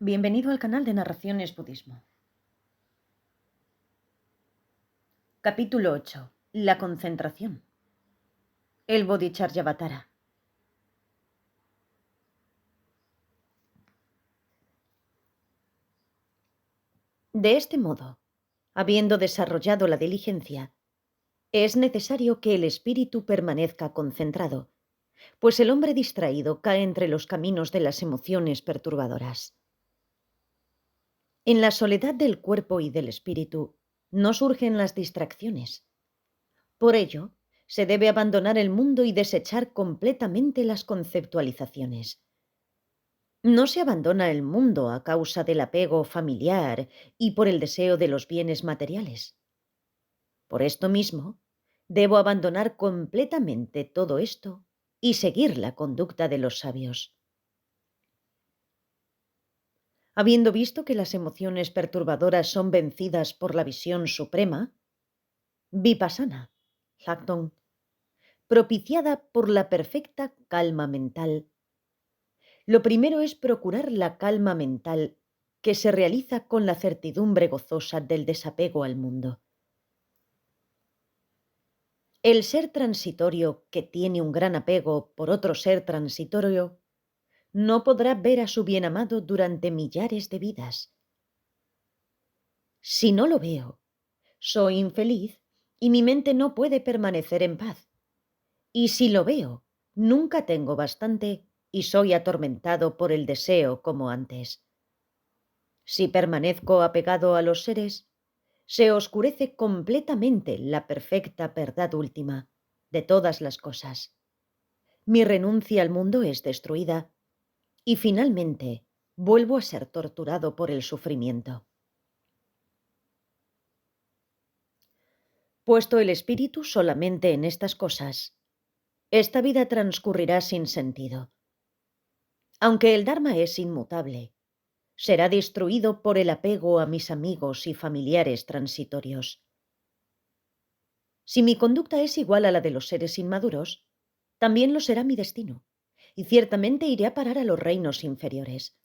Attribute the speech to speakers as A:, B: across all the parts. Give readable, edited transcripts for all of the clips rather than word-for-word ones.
A: Bienvenido al canal de Narraciones Budismo. Capítulo 8. La concentración. El Bodhicharyavatara. De este modo, habiendo desarrollado la diligencia, es necesario que el espíritu permanezca concentrado, pues el hombre distraído cae entre los caminos de las emociones perturbadoras. En la soledad del cuerpo y del espíritu no surgen las distracciones. Por ello, se debe abandonar el mundo y desechar completamente las conceptualizaciones. No se abandona el mundo a causa del apego familiar y por el deseo de los bienes materiales. Por esto mismo, debo abandonar completamente todo esto y seguir la conducta de los sabios. Habiendo visto que las emociones perturbadoras son vencidas por la visión suprema, Vipassana, Thakton, propiciada por la perfecta calma mental, lo primero es procurar la calma mental que se realiza con la certidumbre gozosa del desapego al mundo. El ser transitorio que tiene un gran apego por otro ser transitorio no podrá ver a su bienamado durante millares de vidas. Si no lo veo, soy infeliz y mi mente no puede permanecer en paz. Y si lo veo, nunca tengo bastante y soy atormentado por el deseo como antes. Si permanezco apegado a los seres, se oscurece completamente la perfecta verdad última de todas las cosas. Mi renuncia al mundo es destruida y finalmente vuelvo a ser torturado por el sufrimiento. Puesto el espíritu solamente en estas cosas, esta vida transcurrirá sin sentido. Aunque el Dharma es inmutable, será destruido por el apego a mis amigos y familiares transitorios. Si mi conducta es igual a la de los seres inmaduros, también lo será mi destino, y ciertamente iré a parar a los reinos inferiores.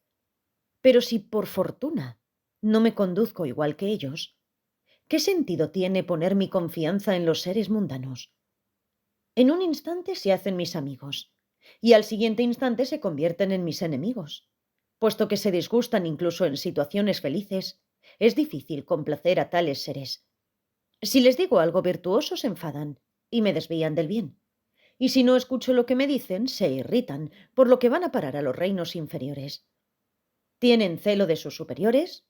A: Pero si por fortuna no me conduzco igual que ellos, ¿qué sentido tiene poner mi confianza en los seres mundanos? En un instante se hacen mis amigos, y al siguiente instante se convierten en mis enemigos. Puesto que se disgustan incluso en situaciones felices, es difícil complacer a tales seres. Si les digo algo virtuoso, se enfadan y me desvían del bien. Y si no escucho lo que me dicen, se irritan, por lo que van a parar a los reinos inferiores. Tienen celo de sus superiores,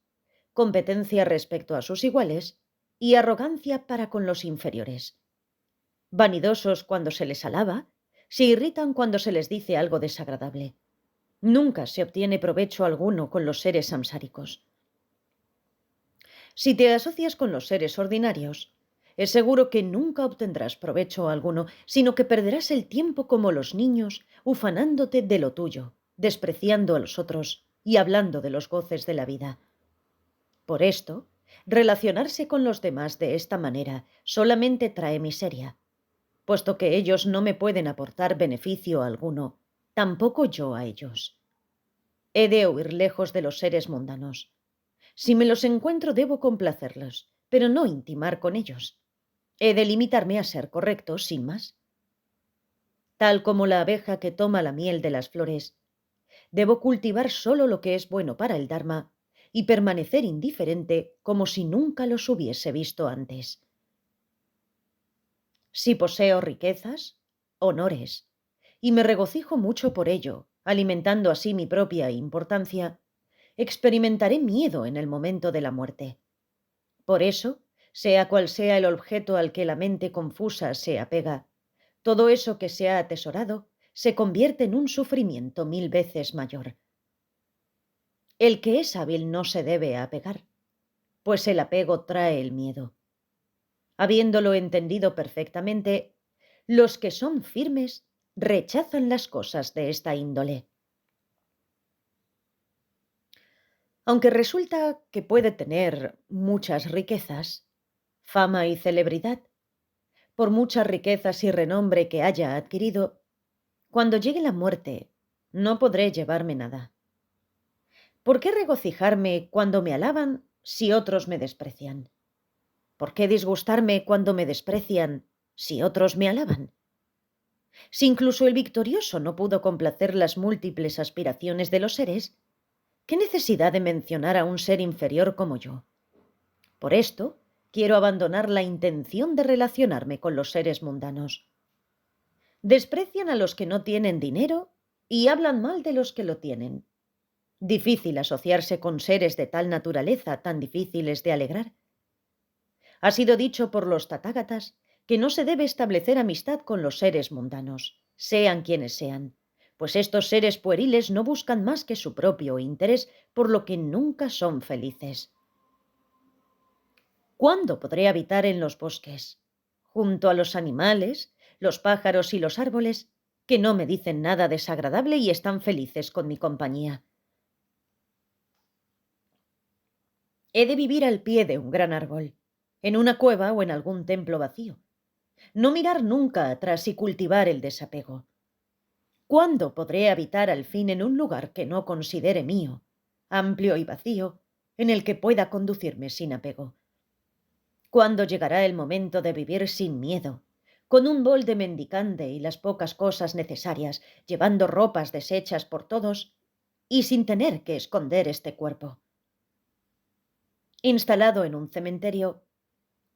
A: competencia respecto a sus iguales y arrogancia para con los inferiores. Vanidosos cuando se les alaba, se irritan cuando se les dice algo desagradable. Nunca se obtiene provecho alguno con los seres samsáricos. Si te asocias con los seres ordinarios, es seguro que nunca obtendrás provecho alguno, sino que perderás el tiempo como los niños, ufanándote de lo tuyo, despreciando a los otros y hablando de los goces de la vida. Por esto, relacionarse con los demás de esta manera solamente trae miseria, puesto que ellos no me pueden aportar beneficio alguno, tampoco yo a ellos. He de huir lejos de los seres mundanos. Si me los encuentro, debo complacerlos, pero no intimar con ellos. He de limitarme a ser correcto, sin más. Tal como la abeja que toma la miel de las flores, debo cultivar solo lo que es bueno para el Dharma y permanecer indiferente como si nunca los hubiese visto antes. Si poseo riquezas, honores, y me regocijo mucho por ello, alimentando así mi propia importancia, experimentaré miedo en el momento de la muerte. Por eso, sea cual sea el objeto al que la mente confusa se apega, todo eso que se ha atesorado se convierte en un sufrimiento 1000 veces mayor. El que es hábil no se debe apegar, pues el apego trae el miedo. Habiéndolo entendido perfectamente, los que son firmes rechazan las cosas de esta índole. Aunque resulta que puede tener muchas riquezas, fama y celebridad, por muchas riquezas y renombre que haya adquirido, cuando llegue la muerte no podré llevarme nada. ¿Por qué regocijarme cuando me alaban si otros me desprecian? ¿Por qué disgustarme cuando me desprecian si otros me alaban? Si incluso el victorioso no pudo complacer las múltiples aspiraciones de los seres, ¿qué necesidad de mencionar a un ser inferior como yo? Por esto, quiero abandonar la intención de relacionarme con los seres mundanos. Desprecian a los que no tienen dinero y hablan mal de los que lo tienen. Difícil asociarse con seres de tal naturaleza, tan difíciles de alegrar. Ha sido dicho por los tathagatas que no se debe establecer amistad con los seres mundanos, sean quienes sean, pues estos seres pueriles no buscan más que su propio interés, por lo que nunca son felices. ¿Cuándo podré habitar en los bosques, junto a los animales, los pájaros y los árboles, que no me dicen nada desagradable y están felices con mi compañía? He de vivir al pie de un gran árbol, en una cueva o en algún templo vacío. No mirar nunca atrás y cultivar el desapego. ¿Cuándo podré habitar al fin en un lugar que no considere mío, amplio y vacío, en el que pueda conducirme sin apego? ¿Cuándo llegará el momento de vivir sin miedo, con un bol de mendicante y las pocas cosas necesarias, llevando ropas deshechas por todos y sin tener que esconder este cuerpo? Instalado en un cementerio,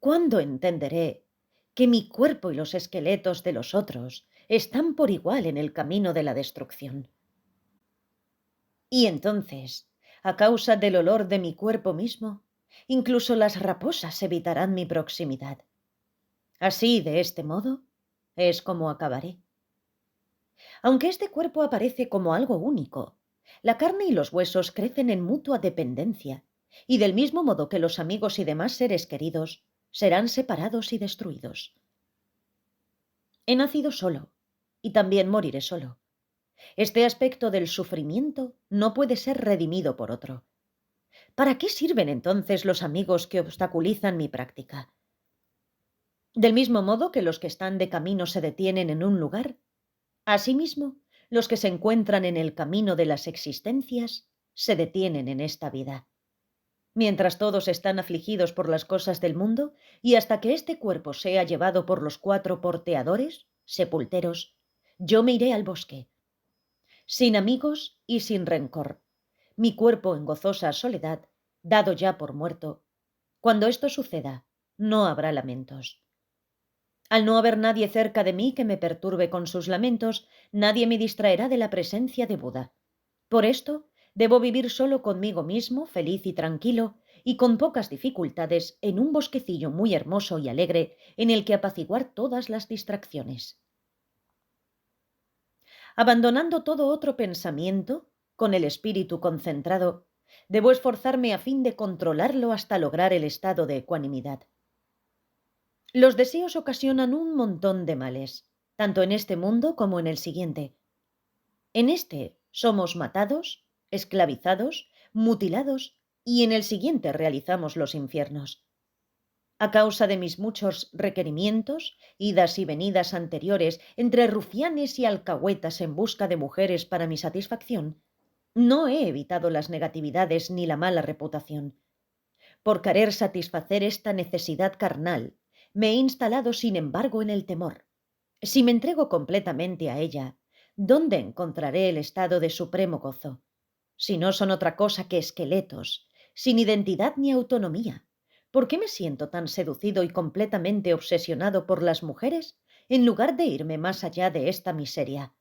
A: ¿cuándo entenderé que mi cuerpo y los esqueletos de los otros están por igual en el camino de la destrucción? Y entonces, a causa del olor de mi cuerpo mismo, incluso las raposas evitarán mi proximidad. Así, de este modo, es como acabaré. Aunque este cuerpo aparece como algo único, la carne y los huesos crecen en mutua dependencia, y del mismo modo que los amigos y demás seres queridos, serán separados y destruidos. He nacido solo, y también moriré solo. Este aspecto del sufrimiento no puede ser redimido por otro. ¿Para qué sirven entonces los amigos que obstaculizan mi práctica? Del mismo modo que los que están de camino se detienen en un lugar, asimismo, los que se encuentran en el camino de las existencias se detienen en esta vida. Mientras todos están afligidos por las cosas del mundo y hasta que este cuerpo sea llevado por los 4 porteadores, sepulteros, yo me iré al bosque, sin amigos y sin rencor, mi cuerpo en gozosa soledad, dado ya por muerto. Cuando esto suceda, no habrá lamentos. Al no haber nadie cerca de mí que me perturbe con sus lamentos, nadie me distraerá de la presencia de Buda. Por esto, debo vivir solo conmigo mismo, feliz y tranquilo, y con pocas dificultades, en un bosquecillo muy hermoso y alegre, en el que apaciguar todas las distracciones. Abandonando todo otro pensamiento, con el espíritu concentrado, debo esforzarme a fin de controlarlo hasta lograr el estado de ecuanimidad. Los deseos ocasionan un montón de males, tanto en este mundo como en el siguiente. En este somos matados, esclavizados, mutilados, y en el siguiente realizamos los infiernos. A causa de mis muchos requerimientos, idas y venidas anteriores entre rufianes y alcahuetas en busca de mujeres para mi satisfacción, no he evitado las negatividades ni la mala reputación. Por querer satisfacer esta necesidad carnal, me he instalado sin embargo en el temor. Si me entrego completamente a ella, ¿dónde encontraré el estado de supremo gozo? Si no son otra cosa que esqueletos, sin identidad ni autonomía. ¿Por qué me siento tan seducido y completamente obsesionado por las mujeres en lugar de irme más allá de esta miseria?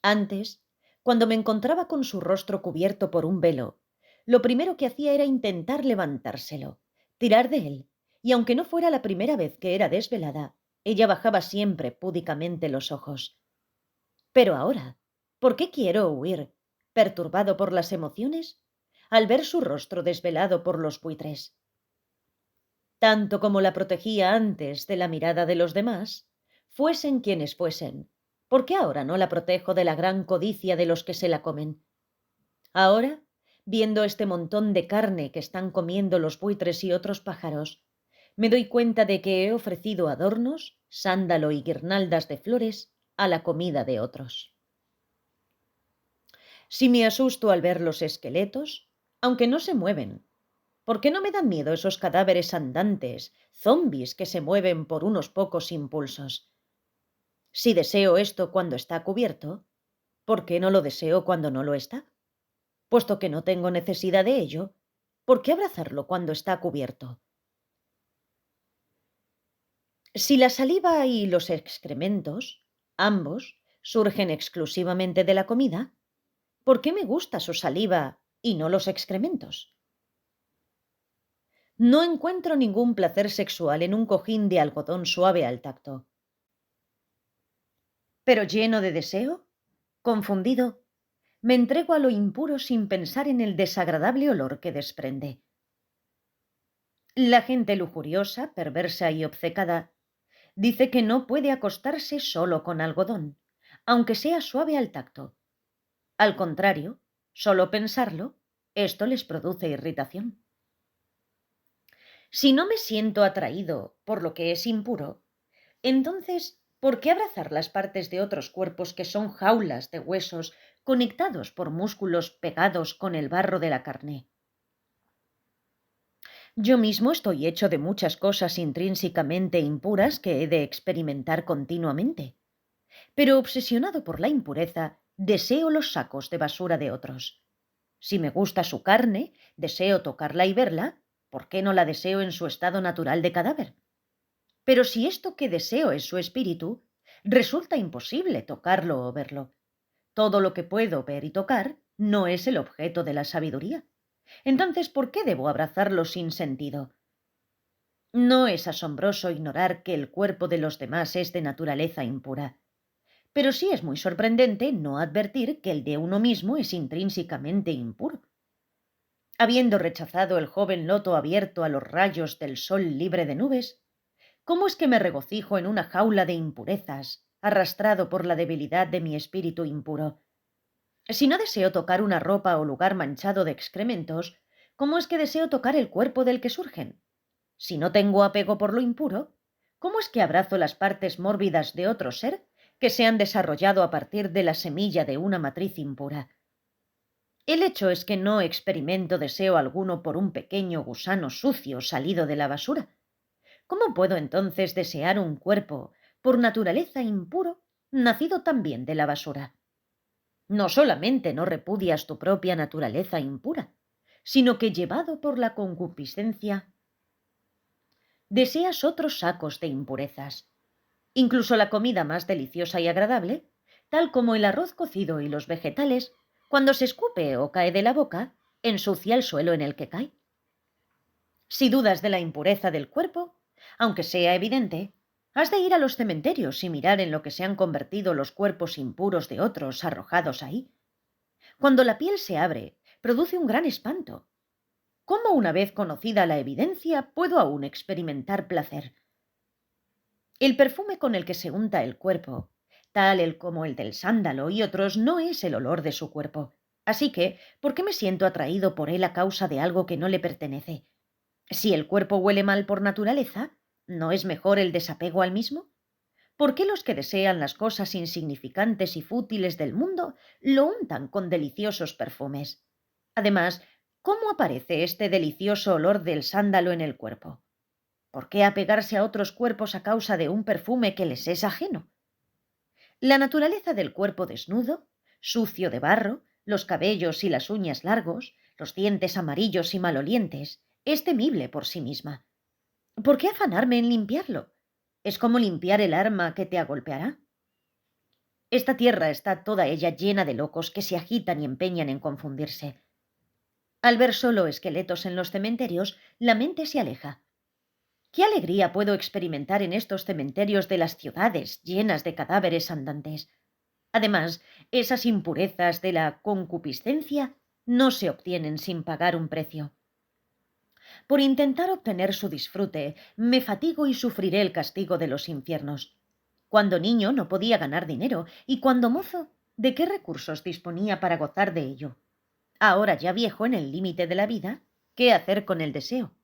A: Antes, cuando me encontraba con su rostro cubierto por un velo, lo primero que hacía era intentar levantárselo, tirar de él, y aunque no fuera la primera vez que era desvelada, ella bajaba siempre púdicamente los ojos. Pero ahora, ¿por qué quiero huir, perturbado por las emociones, al ver su rostro desvelado por los buitres? Tanto como la protegía antes de la mirada de los demás, fuesen quienes fuesen, ¿por qué ahora no la protejo de la gran codicia de los que se la comen? Ahora, viendo este montón de carne que están comiendo los buitres y otros pájaros, me doy cuenta de que he ofrecido adornos, sándalo y guirnaldas de flores a la comida de otros. Si me asusto al ver los esqueletos, aunque no se mueven, ¿por qué no me dan miedo esos cadáveres andantes, zombis que se mueven por unos pocos impulsos? Si deseo esto cuando está cubierto, ¿por qué no lo deseo cuando no lo está? Puesto que no tengo necesidad de ello, ¿por qué abrazarlo cuando está cubierto? Si la saliva y los excrementos, ambos, surgen exclusivamente de la comida, ¿por qué me gusta su saliva y no los excrementos? No encuentro ningún placer sexual en un cojín de algodón suave al tacto. Pero lleno de deseo, confundido, me entrego a lo impuro sin pensar en el desagradable olor que desprende. La gente lujuriosa, perversa y obcecada dice que no puede acostarse solo con algodón, aunque sea suave al tacto. Al contrario, solo pensarlo, esto les produce irritación. Si no me siento atraído por lo que es impuro, entonces, ¿por qué abrazar las partes de otros cuerpos que son jaulas de huesos conectados por músculos pegados con el barro de la carne? Yo mismo estoy hecho de muchas cosas intrínsecamente impuras que he de experimentar continuamente, pero obsesionado por la impureza, deseo los sacos de basura de otros. Si me gusta su carne, deseo tocarla y verla, ¿por qué no la deseo en su estado natural de cadáver? Pero si esto que deseo es su espíritu, resulta imposible tocarlo o verlo. Todo lo que puedo ver y tocar no es el objeto de la sabiduría. Entonces, ¿por qué debo abrazarlo sin sentido? No es asombroso ignorar que el cuerpo de los demás es de naturaleza impura, pero sí es muy sorprendente no advertir que el de uno mismo es intrínsecamente impuro. Habiendo rechazado el joven loto abierto a los rayos del sol libre de nubes, ¿cómo es que me regocijo en una jaula de impurezas, arrastrado por la debilidad de mi espíritu impuro? Si no deseo tocar una ropa o lugar manchado de excrementos, ¿cómo es que deseo tocar el cuerpo del que surgen? Si no tengo apego por lo impuro, ¿cómo es que abrazo las partes mórbidas de otro ser que se han desarrollado a partir de la semilla de una matriz impura? El hecho es que no experimento deseo alguno por un pequeño gusano sucio salido de la basura. ¿Cómo puedo entonces desear un cuerpo, por naturaleza impuro, nacido también de la basura? No solamente no repudias tu propia naturaleza impura, sino que llevado por la concupiscencia, deseas otros sacos de impurezas. Incluso la comida más deliciosa y agradable, tal como el arroz cocido y los vegetales, cuando se escupe o cae de la boca, ensucia el suelo en el que cae. Si dudas de la impureza del cuerpo, aunque sea evidente, has de ir a los cementerios y mirar en lo que se han convertido los cuerpos impuros de otros arrojados ahí. Cuando la piel se abre, produce un gran espanto. ¿Cómo una vez conocida la evidencia puedo aún experimentar placer? El perfume con el que se unta el cuerpo, tal el como el del sándalo y otros, no es el olor de su cuerpo. Así que, ¿por qué me siento atraído por él a causa de algo que no le pertenece? Si el cuerpo huele mal por naturaleza, ¿no es mejor el desapego al mismo? ¿Por qué los que desean las cosas insignificantes y fútiles del mundo lo untan con deliciosos perfumes? Además, ¿cómo aparece este delicioso olor del sándalo en el cuerpo? ¿Por qué apegarse a otros cuerpos a causa de un perfume que les es ajeno? La naturaleza del cuerpo desnudo, sucio de barro, los cabellos y las uñas largos, los dientes amarillos y malolientes, es temible por sí misma. ¿Por qué afanarme en limpiarlo? Es como limpiar el arma que te agolpeará. Esta tierra está toda ella llena de locos que se agitan y empeñan en confundirse. Al ver solo esqueletos en los cementerios, la mente se aleja. ¿Qué alegría puedo experimentar en estos cementerios de las ciudades llenas de cadáveres andantes? Además, esas impurezas de la concupiscencia no se obtienen sin pagar un precio. Por intentar obtener su disfrute, me fatigo y sufriré el castigo de los infiernos. Cuando niño no podía ganar dinero y cuando mozo, ¿de qué recursos disponía para gozar de ello? Ahora ya viejo en el límite de la vida, ¿qué hacer con el deseo?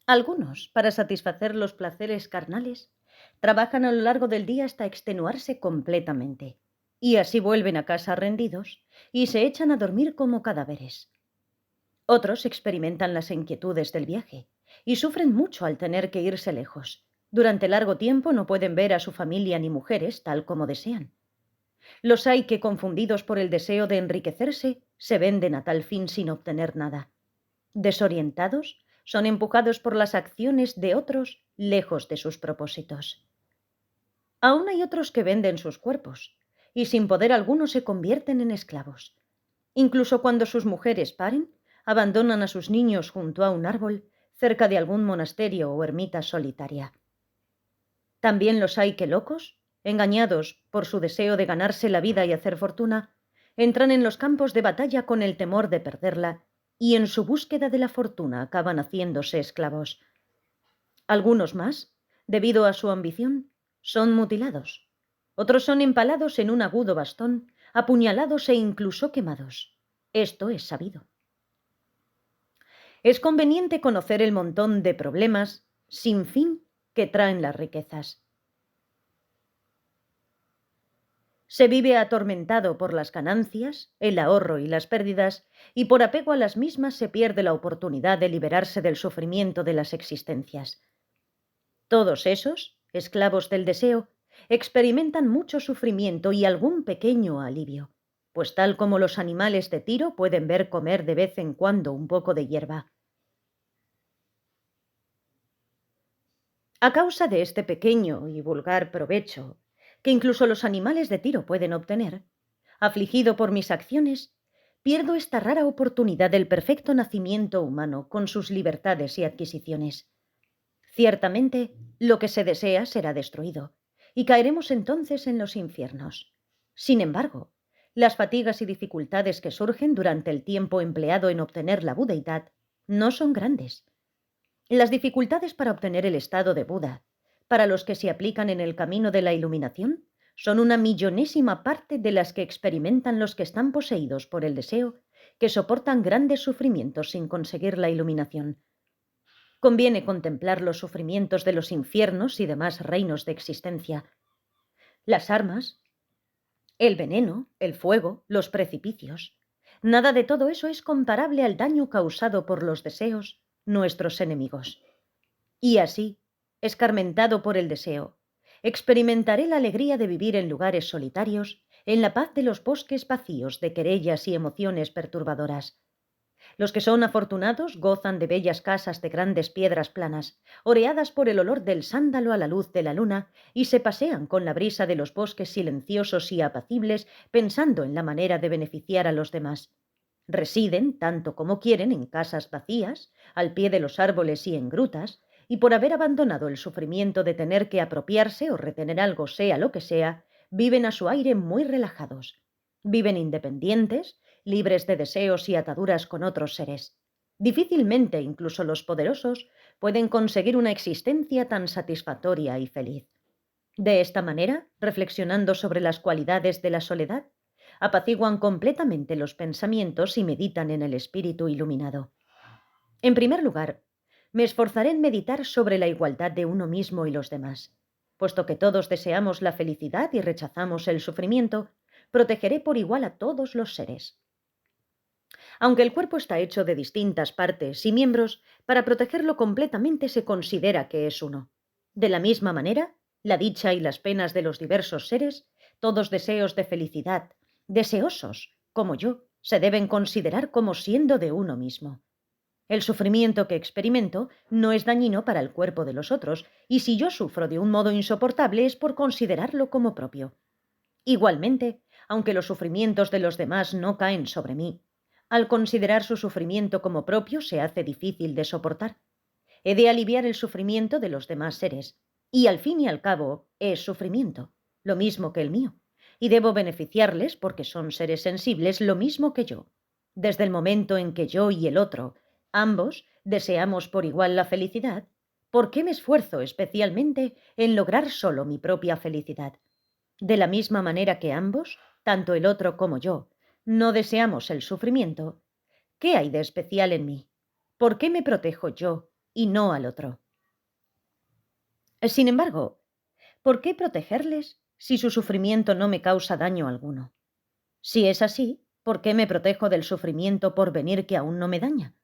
A: Algunos, para satisfacer los placeres carnales, trabajan a lo largo del día hasta extenuarse completamente. y así vuelven a casa rendidos y se echan a dormir como cadáveres. Otros experimentan las inquietudes del viaje y sufren mucho al tener que irse lejos. Durante largo tiempo no pueden ver a su familia ni mujeres tal como desean. Los hay que, confundidos por el deseo de enriquecerse, se venden a tal fin sin obtener nada. Desorientados, son empujados por las acciones de otros lejos de sus propósitos. Aún hay otros que venden sus cuerpos y sin poder alguno se convierten en esclavos. Incluso cuando sus mujeres paren, abandonan a sus niños junto a un árbol cerca de algún monasterio o ermita solitaria. También los hay que, locos, engañados por su deseo de ganarse la vida y hacer fortuna, entran en los campos de batalla con el temor de perderla y en su búsqueda de la fortuna acaban haciéndose esclavos. Algunos más, debido a su ambición, son mutilados. Otros son empalados en un agudo bastón, apuñalados e incluso quemados. Esto es sabido. Es conveniente conocer el montón de problemas sin fin que traen las riquezas. Se vive atormentado por las ganancias, el ahorro y las pérdidas, y por apego a las mismas se pierde la oportunidad de liberarse del sufrimiento de las existencias. Todos esos, esclavos del deseo, experimentan mucho sufrimiento y algún pequeño alivio, pues tal como los animales de tiro pueden ver comer de vez en cuando un poco de hierba. A causa de este pequeño y vulgar provecho, que incluso los animales de tiro pueden obtener, afligido por mis acciones, pierdo esta rara oportunidad del perfecto nacimiento humano con sus libertades y adquisiciones. Ciertamente, lo que se desea será destruido, y caeremos entonces en los infiernos. Sin embargo, las fatigas y dificultades que surgen durante el tiempo empleado en obtener la budeidad no son grandes. Las dificultades para obtener el estado de Buda, para los que se aplican en el camino de la iluminación, son una millonésima parte de las que experimentan los que están poseídos por el deseo, que soportan grandes sufrimientos sin conseguir la iluminación. Conviene contemplar los sufrimientos de los infiernos y demás reinos de existencia. Las armas, el veneno, el fuego, los precipicios. Nada de todo eso es comparable al daño causado por los deseos, nuestros enemigos. Y así, escarmentado por el deseo, experimentaré la alegría de vivir en lugares solitarios, en la paz de los bosques vacíos de querellas y emociones perturbadoras. Los que son afortunados gozan de bellas casas de grandes piedras planas, oreadas por el olor del sándalo a la luz de la luna, y se pasean con la brisa de los bosques silenciosos y apacibles, pensando en la manera de beneficiar a los demás. Residen, tanto como quieren, en casas vacías, al pie de los árboles y en grutas, y por haber abandonado el sufrimiento de tener que apropiarse o retener algo, sea lo que sea, viven a su aire muy relajados. Viven independientes, libres de deseos y ataduras con otros seres. Difícilmente, incluso los poderosos, pueden conseguir una existencia tan satisfactoria y feliz. De esta manera, reflexionando sobre las cualidades de la soledad, apaciguan completamente los pensamientos y meditan en el espíritu iluminado. En primer lugar, me esforzaré en meditar sobre la igualdad de uno mismo y los demás. Puesto que todos deseamos la felicidad y rechazamos el sufrimiento, protegeré por igual a todos los seres. Aunque el cuerpo está hecho de distintas partes y miembros, para protegerlo completamente se considera que es uno. De la misma manera, la dicha y las penas de los diversos seres, todos deseos de felicidad, deseosos, como yo, se deben considerar como siendo de uno mismo. El sufrimiento que experimento no es dañino para el cuerpo de los otros, y si yo sufro de un modo insoportable es por considerarlo como propio. Igualmente, aunque los sufrimientos de los demás no caen sobre mí, al considerar su sufrimiento como propio se hace difícil de soportar. He de aliviar el sufrimiento de los demás seres, y al fin y al cabo es sufrimiento, lo mismo que el mío, y debo beneficiarles porque son seres sensibles lo mismo que yo. Desde el momento en que yo y el otro, ambos, deseamos por igual la felicidad, ¿por qué me esfuerzo especialmente en lograr solo mi propia felicidad? De la misma manera que ambos, tanto el otro como yo, no deseamos el sufrimiento, ¿qué hay de especial en mí? ¿Por qué me protejo yo y no al otro? Sin embargo, ¿por qué protegerles si su sufrimiento no me causa daño alguno? Si es así, ¿por qué me protejo del sufrimiento por venir que aún no me daña?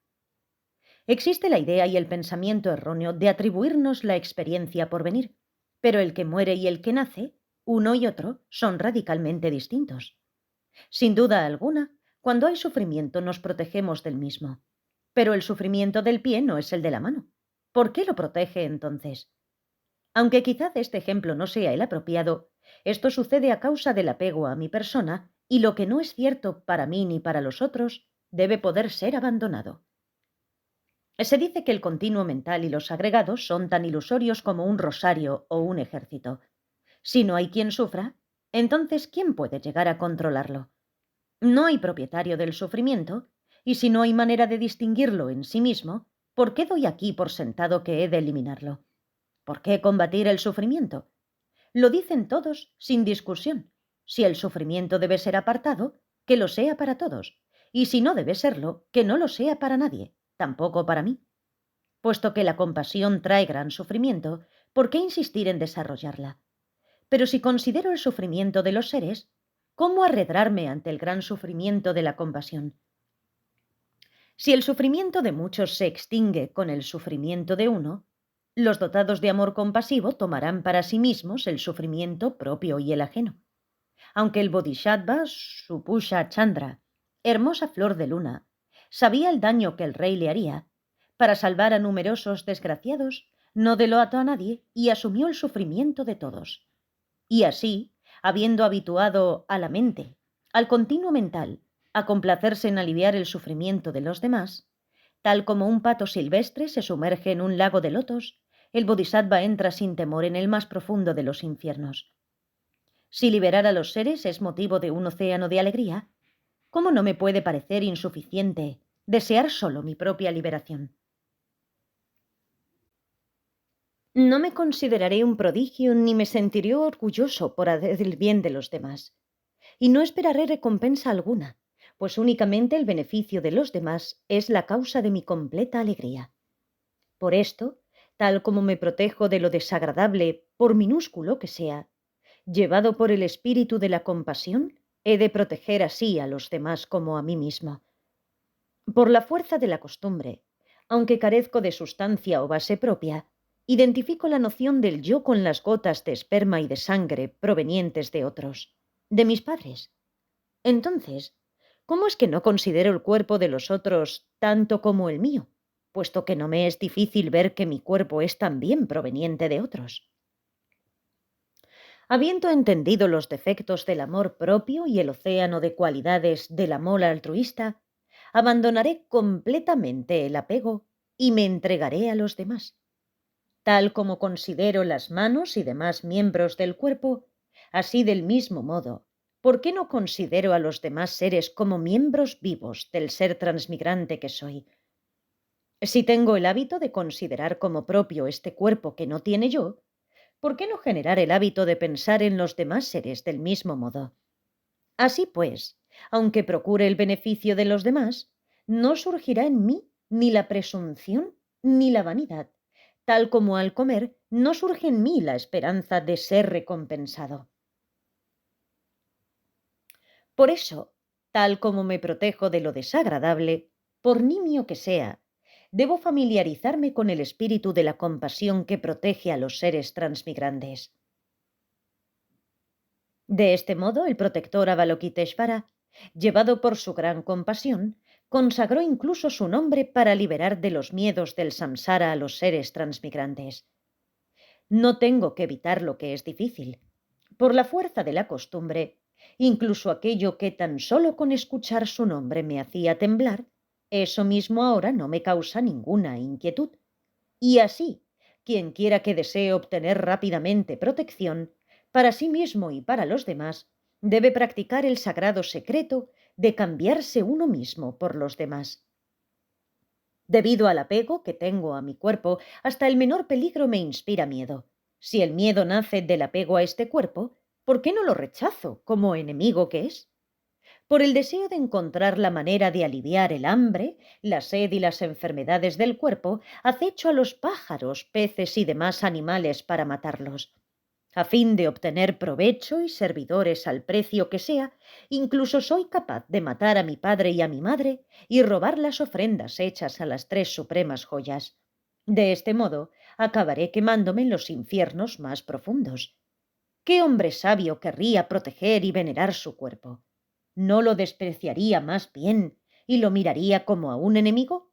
A: Existe la idea y el pensamiento erróneo de atribuirnos la experiencia por venir, pero el que muere y el que nace, uno y otro, son radicalmente distintos. Sin duda alguna, cuando hay sufrimiento nos protegemos del mismo, pero el sufrimiento del pie no es el de la mano. ¿Por qué lo protege entonces? Aunque quizás este ejemplo no sea el apropiado, esto sucede a causa del apego a mi persona y lo que no es cierto para mí ni para los otros debe poder ser abandonado. Se dice que el continuo mental y los agregados son tan ilusorios como un rosario o un ejército. Si no hay quien sufra, entonces ¿quién puede llegar a controlarlo? No hay propietario del sufrimiento, y si no hay manera de distinguirlo en sí mismo, ¿por qué doy aquí por sentado que he de eliminarlo? ¿Por qué combatir el sufrimiento? Lo dicen todos sin discusión. Si el sufrimiento debe ser apartado, que lo sea para todos, y si no debe serlo, que no lo sea para nadie, tampoco para mí. Puesto que la compasión trae gran sufrimiento, ¿por qué insistir en desarrollarla? Pero si considero el sufrimiento de los seres, ¿cómo arredrarme ante el gran sufrimiento de la compasión? Si el sufrimiento de muchos se extingue con el sufrimiento de uno, los dotados de amor compasivo tomarán para sí mismos el sufrimiento propio y el ajeno. Aunque el Bodhisattva Supusha Chandra, hermosa flor de luna, sabía el daño que el rey le haría, para salvar a numerosos desgraciados, no delató a nadie y asumió el sufrimiento de todos. Y así, habiendo habituado a la mente, al continuo mental, a complacerse en aliviar el sufrimiento de los demás, tal como un pato silvestre se sumerge en un lago de lotos, el Bodhisattva entra sin temor en el más profundo de los infiernos. Si liberar a los seres es motivo de un océano de alegría, ¿cómo no me puede parecer insuficiente desear solo mi propia liberación? No me consideraré un prodigio ni me sentiré orgulloso por hacer el bien de los demás. Y no esperaré recompensa alguna, pues únicamente el beneficio de los demás es la causa de mi completa alegría. Por esto, tal como me protejo de lo desagradable, por minúsculo que sea, llevado por el espíritu de la compasión, he de proteger así a los demás como a mí mismo. Por la fuerza de la costumbre, aunque carezco de sustancia o base propia, identifico la noción del yo con las gotas de esperma y de sangre provenientes de otros, de mis padres. Entonces, ¿cómo es que no considero el cuerpo de los otros tanto como el mío, puesto que no me es difícil ver que mi cuerpo es también proveniente de otros? Habiendo entendido los defectos del amor propio y el océano de cualidades del amor altruista, abandonaré completamente el apego y me entregaré a los demás. Tal como considero las manos y demás miembros del cuerpo, así del mismo modo, ¿por qué no considero a los demás seres como miembros vivos del ser transmigrante que soy? Si tengo el hábito de considerar como propio este cuerpo que no tiene yo, ¿por qué no generar el hábito de pensar en los demás seres del mismo modo? Así pues, aunque procure el beneficio de los demás, no surgirá en mí ni la presunción ni la vanidad, tal como al comer no surge en mí la esperanza de ser recompensado. Por eso, tal como me protejo de lo desagradable, por nimio que sea, debo familiarizarme con el espíritu de la compasión que protege a los seres transmigrantes. De este modo, el protector Avalokiteshvara, llevado por su gran compasión, consagró incluso su nombre para liberar de los miedos del samsara a los seres transmigrantes. No tengo que evitar lo que es difícil. Por la fuerza de la costumbre, incluso aquello que tan solo con escuchar su nombre me hacía temblar, eso mismo ahora no me causa ninguna inquietud. Y así, quien quiera que desee obtener rápidamente protección, para sí mismo y para los demás, debe practicar el sagrado secreto de cambiarse uno mismo por los demás. Debido al apego que tengo a mi cuerpo, hasta el menor peligro me inspira miedo. Si el miedo nace del apego a este cuerpo, ¿por qué no lo rechazo como enemigo que es? Por el deseo de encontrar la manera de aliviar el hambre, la sed y las enfermedades del cuerpo, acecho a los pájaros, peces y demás animales para matarlos. A fin de obtener provecho y servidores al precio que sea, incluso soy capaz de matar a mi padre y a mi madre y robar las ofrendas hechas a las tres supremas joyas. De este modo, acabaré quemándome en los infiernos más profundos. ¿Qué hombre sabio querría proteger y venerar su cuerpo? ¿No lo despreciaría más bien y lo miraría como a un enemigo?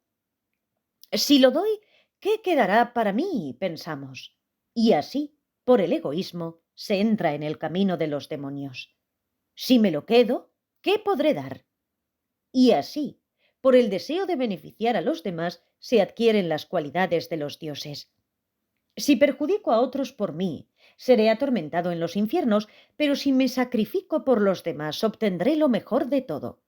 A: Si lo doy, ¿qué quedará para mí? Pensamos. Y así, por el egoísmo, se entra en el camino de los demonios. Si me lo quedo, ¿qué podré dar? Y así, por el deseo de beneficiar a los demás, se adquieren las cualidades de los dioses. Si perjudico a otros por mí, seré atormentado en los infiernos, pero si me sacrifico por los demás, obtendré lo mejor de todo.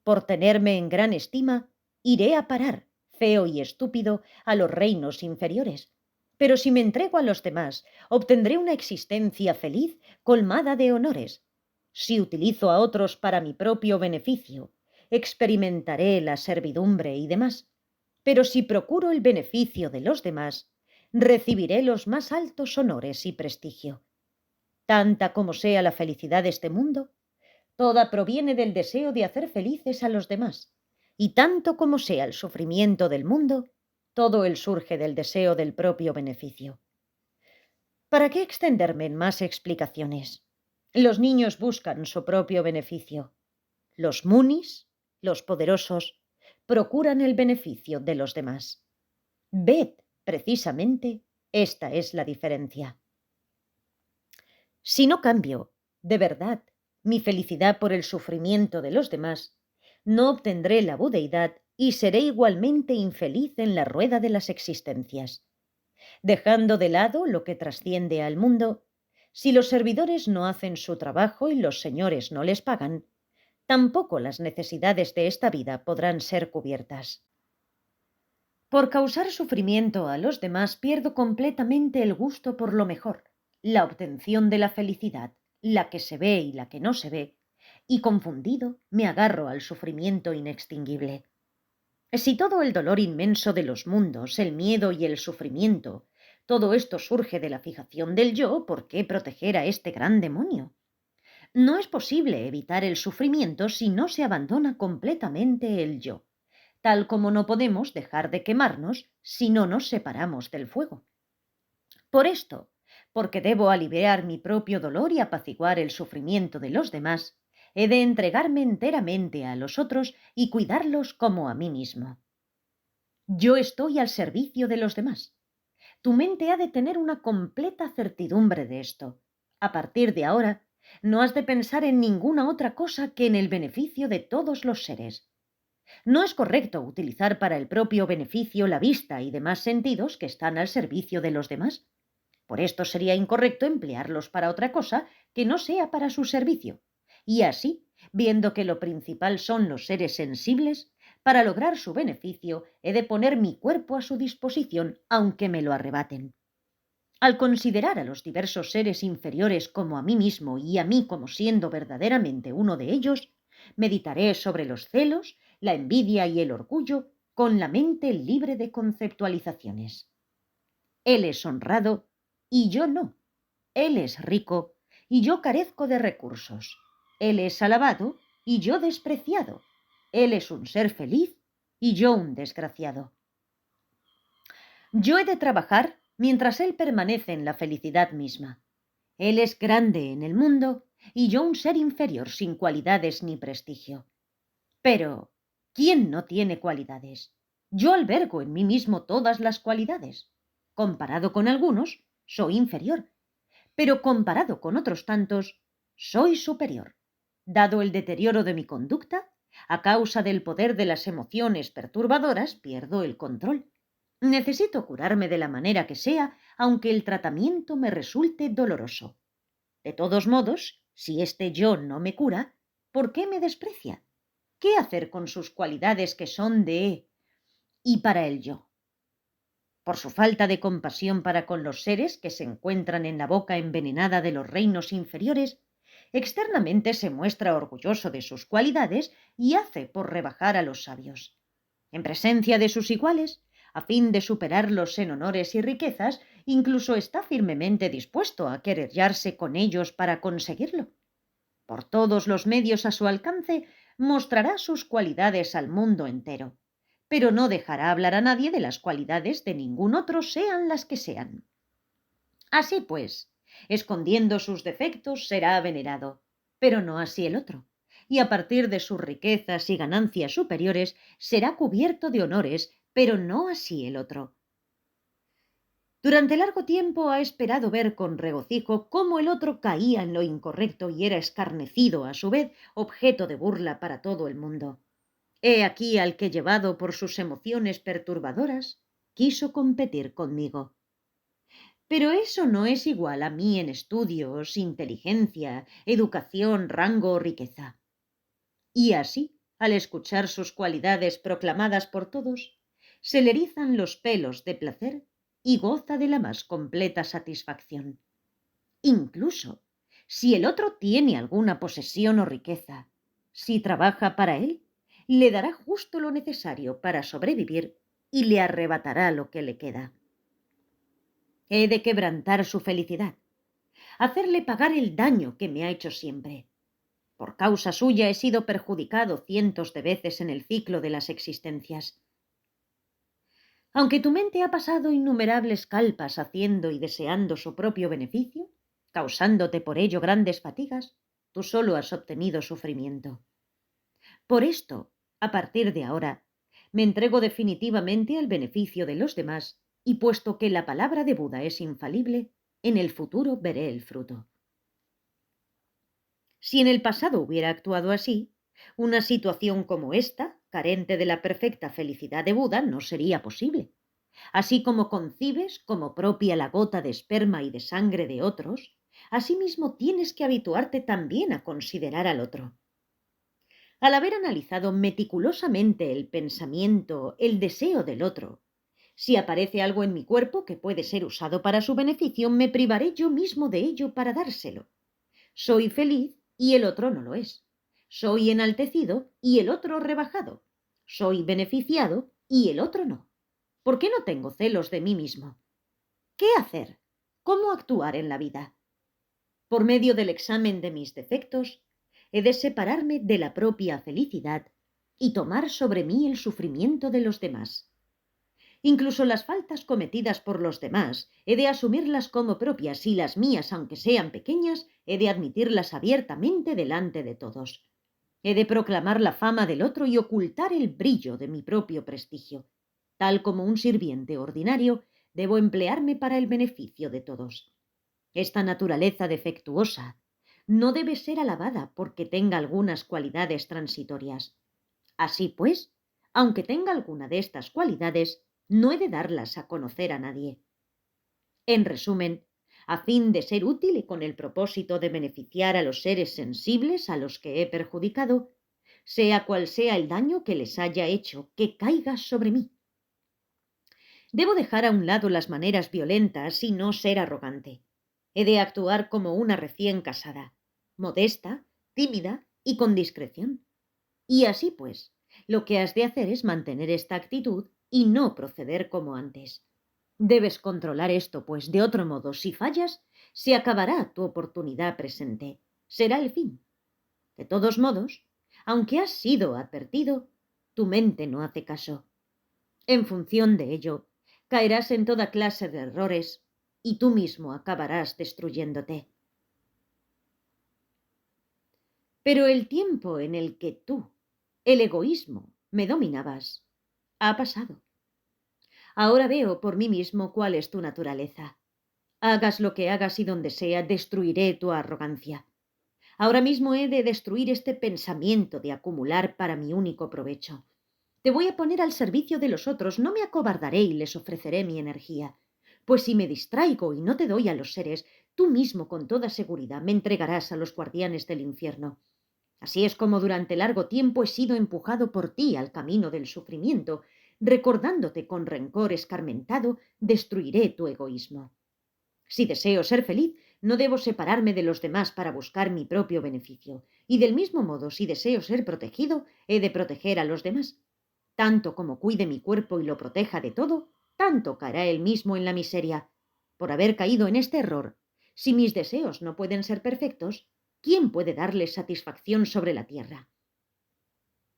A: Por tenerme en gran estima, iré a parar, feo y estúpido, a los reinos inferiores. Pero si me entrego a los demás, obtendré una existencia feliz, colmada de honores. Si utilizo a otros para mi propio beneficio, experimentaré la servidumbre y demás. Pero si procuro el beneficio de los demás, recibiré los más altos honores y prestigio. Tanta como sea la felicidad de este mundo, toda proviene del deseo de hacer felices a los demás, y tanto como sea el sufrimiento del mundo, todo él surge del deseo del propio beneficio. ¿Para qué extenderme en más explicaciones? Los niños buscan su propio beneficio. Los munis, los poderosos, procuran el beneficio de los demás. Ved, precisamente, esta es la diferencia. Si no cambio, de verdad, mi felicidad por el sufrimiento de los demás, no obtendré la budeidad y seré igualmente infeliz en la rueda de las existencias. Dejando de lado lo que trasciende al mundo, si los servidores no hacen su trabajo y los señores no les pagan, tampoco las necesidades de esta vida podrán ser cubiertas. Por causar sufrimiento a los demás pierdo completamente el gusto por lo mejor, la obtención de la felicidad, la que se ve y la que no se ve, y confundido me agarro al sufrimiento inextinguible. Si todo el dolor inmenso de los mundos, el miedo y el sufrimiento, todo esto surge de la fijación del yo, ¿por qué proteger a este gran demonio? No es posible evitar el sufrimiento si no se abandona completamente el yo, tal como no podemos dejar de quemarnos si no nos separamos del fuego. Por esto, porque debo aliviar mi propio dolor y apaciguar el sufrimiento de los demás, he de entregarme enteramente a los otros y cuidarlos como a mí mismo. Yo estoy al servicio de los demás. Tu mente ha de tener una completa certidumbre de esto. A partir de ahora, no has de pensar en ninguna otra cosa que en el beneficio de todos los seres. No es correcto utilizar para el propio beneficio la vista y demás sentidos que están al servicio de los demás. Por esto sería incorrecto emplearlos para otra cosa que no sea para su servicio. Y así, viendo que lo principal son los seres sensibles, para lograr su beneficio he de poner mi cuerpo a su disposición, aunque me lo arrebaten. Al considerar a los diversos seres inferiores como a mí mismo y a mí como siendo verdaderamente uno de ellos, meditaré sobre los celos, la envidia y el orgullo con la mente libre de conceptualizaciones. Él es honrado y yo no. Él es rico y yo carezco de recursos. Él es alabado y yo despreciado. Él es un ser feliz y yo un desgraciado. Yo he de trabajar mientras él permanece en la felicidad misma. Él es grande en el mundo y yo un ser inferior sin cualidades ni prestigio. Pero, ¿quién no tiene cualidades? Yo albergo en mí mismo todas las cualidades. Comparado con algunos, soy inferior, pero comparado con otros tantos, soy superior. Dado el deterioro de mi conducta, a causa del poder de las emociones perturbadoras, pierdo el control. Necesito curarme de la manera que sea, aunque el tratamiento me resulte doloroso. De todos modos, si este yo no me cura, ¿por qué me desprecia? ¿Qué hacer con sus cualidades que son de y para el yo? Por su falta de compasión para con los seres que se encuentran en la boca envenenada de los reinos inferiores, externamente se muestra orgulloso de sus cualidades y hace por rebajar a los sabios. En presencia de sus iguales, a fin de superarlos en honores y riquezas, Incluso está firmemente dispuesto a querellarse con ellos para conseguirlo. Por todos los medios a su alcance, mostrará sus cualidades al mundo entero, pero no dejará hablar a nadie de las cualidades de ningún otro, sean las que sean. Así pues, escondiendo sus defectos, será venerado, pero no así el otro, y a partir de sus riquezas y ganancias superiores será cubierto de honores, pero no así el otro. Durante largo tiempo ha esperado ver con regocijo cómo el otro caía en lo incorrecto y era escarnecido a su vez, objeto de burla para todo el mundo. He aquí al que, llevado por sus emociones perturbadoras, quiso competir conmigo. Pero eso no es igual a mí en estudios, inteligencia, educación, rango o riqueza. Y así, al escuchar sus cualidades proclamadas por todos, se le erizan los pelos de placer y goza de la más completa satisfacción. Incluso, si el otro tiene alguna posesión o riqueza, si trabaja para él, le dará justo lo necesario para sobrevivir y le arrebatará lo que le queda. He de quebrantar su felicidad, hacerle pagar el daño que me ha hecho siempre. Por causa suya he sido perjudicado cientos de veces en el ciclo de las existencias. Aunque tu mente ha pasado innumerables calpas haciendo y deseando su propio beneficio, causándote por ello grandes fatigas, tú solo has obtenido sufrimiento. Por esto, a partir de ahora, me entrego definitivamente al beneficio de los demás, y puesto que la palabra de Buda es infalible, en el futuro veré el fruto. Si en el pasado hubiera actuado así, una situación como esta, carente de la perfecta felicidad de Buda, no sería posible. Así como concibes como propia la gota de esperma y de sangre de otros, asimismo tienes que habituarte también a considerar al otro. Al haber analizado meticulosamente el pensamiento, el deseo del otro, si aparece algo en mi cuerpo que puede ser usado para su beneficio, me privaré yo mismo de ello para dárselo. Soy feliz y el otro no lo es. Soy enaltecido y el otro rebajado. Soy beneficiado y el otro no. ¿Por qué no tengo celos de mí mismo? ¿Qué hacer? ¿Cómo actuar en la vida? Por medio del examen de mis defectos, he de separarme de la propia felicidad y tomar sobre mí el sufrimiento de los demás. Incluso las faltas cometidas por los demás, he de asumirlas como propias y las mías, aunque sean pequeñas, he de admitirlas abiertamente delante de todos. He de proclamar la fama del otro y ocultar el brillo de mi propio prestigio. Tal como un sirviente ordinario, debo emplearme para el beneficio de todos. Esta naturaleza defectuosa no debe ser alabada porque tenga algunas cualidades transitorias. Así pues, aunque tenga alguna de estas cualidades, no he de darlas a conocer a nadie. En resumen, a fin de ser útil y con el propósito de beneficiar a los seres sensibles a los que he perjudicado, sea cual sea el daño que les haya hecho, que caiga sobre mí. Debo dejar a un lado las maneras violentas y no ser arrogante. He de actuar como una recién casada, modesta, tímida y con discreción. Y así pues, lo que has de hacer es mantener esta actitud y no proceder como antes. Debes controlar esto, pues de otro modo, si fallas, se acabará tu oportunidad presente. Será el fin. De todos modos, aunque has sido advertido, tu mente no hace caso. En función de ello, caerás en toda clase de errores y tú mismo acabarás destruyéndote. Pero el tiempo en el que tú, el egoísmo, me dominabas, ha pasado. Ahora veo por mí mismo cuál es tu naturaleza. Hagas lo que hagas y donde sea, destruiré tu arrogancia. Ahora mismo he de destruir este pensamiento de acumular para mi único provecho. Te voy a poner al servicio de los otros, no me acobardaré y les ofreceré mi energía. Pues si me distraigo y no te doy a los seres, tú mismo con toda seguridad me entregarás a los guardianes del infierno. Así es como durante largo tiempo he sido empujado por ti al camino del sufrimiento, recordándote con rencor escarmentado, destruiré tu egoísmo. Si deseo ser feliz, no debo separarme de los demás para buscar mi propio beneficio. Y del mismo modo, si deseo ser protegido, he de proteger a los demás. Tanto como cuide mi cuerpo y lo proteja de todo, tanto caerá él mismo en la miseria. por haber caído en este error. Si mis deseos no pueden ser perfectos, ¿quién puede darles satisfacción sobre la tierra?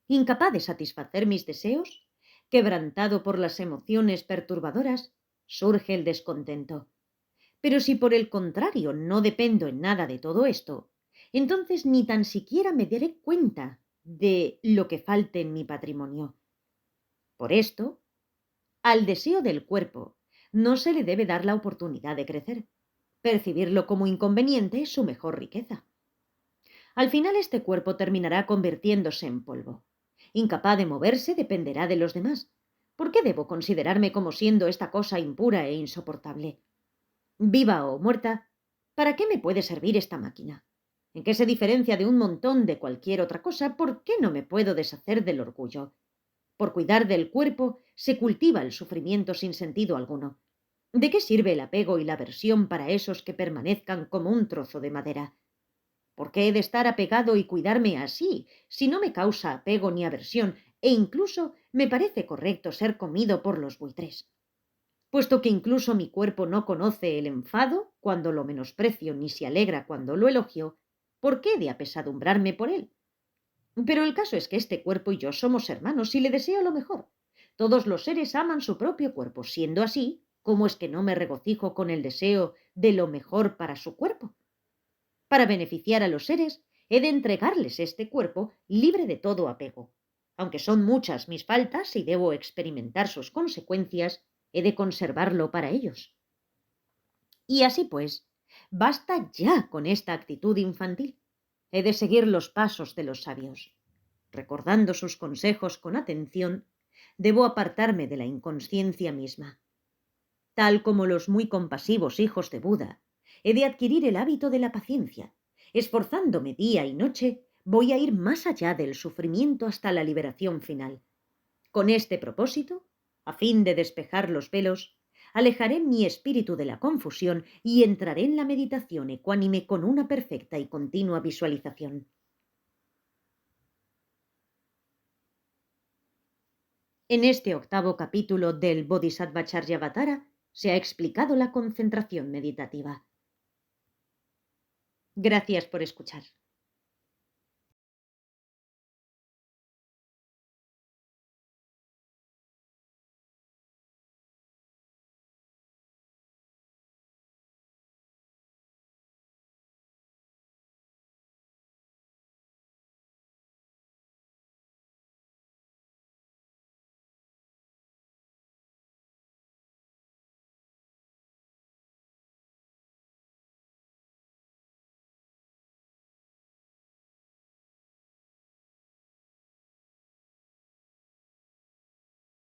A: Incapaz de satisfacer mis deseos, quebrantado por las emociones perturbadoras, surge el descontento. Pero si por el contrario no dependo en nada de todo esto, entonces ni tan siquiera me daré cuenta de lo que falte en mi patrimonio. Por esto, al deseo del cuerpo no se le debe dar la oportunidad de crecer. Percibirlo como inconveniente es su mejor riqueza. Al final este cuerpo terminará convirtiéndose en polvo. Incapaz de moverse dependerá de los demás. ¿Por qué debo considerarme como siendo esta cosa impura e insoportable? Viva o muerta, ¿para qué me puede servir esta máquina? ¿En qué se diferencia de un montón de cualquier otra cosa? ¿Por qué no me puedo deshacer del orgullo? Por cuidar del cuerpo se cultiva el sufrimiento sin sentido alguno. ¿De qué sirve el apego y la aversión para esos que permanezcan como un trozo de madera? ¿Por qué he de estar apegado y cuidarme así, si no me causa apego ni aversión, e incluso me parece correcto ser comido por los buitres? Puesto que incluso mi cuerpo no conoce el enfado cuando lo menosprecio ni se alegra cuando lo elogio, ¿por qué he de apesadumbrarme por él? Pero el caso es que este cuerpo y yo somos hermanos y le deseo lo mejor. Todos los seres aman su propio cuerpo. Siendo así, ¿cómo es que no me regocijo con el deseo de lo mejor para su cuerpo? Para beneficiar a los seres, he de entregarles este cuerpo libre de todo apego. Aunque son muchas mis faltas y debo experimentar sus consecuencias, he de conservarlo para ellos. Y así pues, basta ya con esta actitud infantil. He de seguir los pasos de los sabios. Recordando sus consejos con atención, debo apartarme de la inconsciencia misma. Tal como los muy compasivos hijos de Buda, he de adquirir el hábito de la paciencia. Esforzándome día y noche, voy a ir más allá del sufrimiento hasta la liberación final. Con este propósito, a fin de despejar los velos, alejaré mi espíritu de la confusión y entraré en la meditación ecuánime con una perfecta y continua visualización. En este octavo capítulo del Bodhisattva Charyavatara se ha explicado la concentración meditativa. Gracias por escuchar.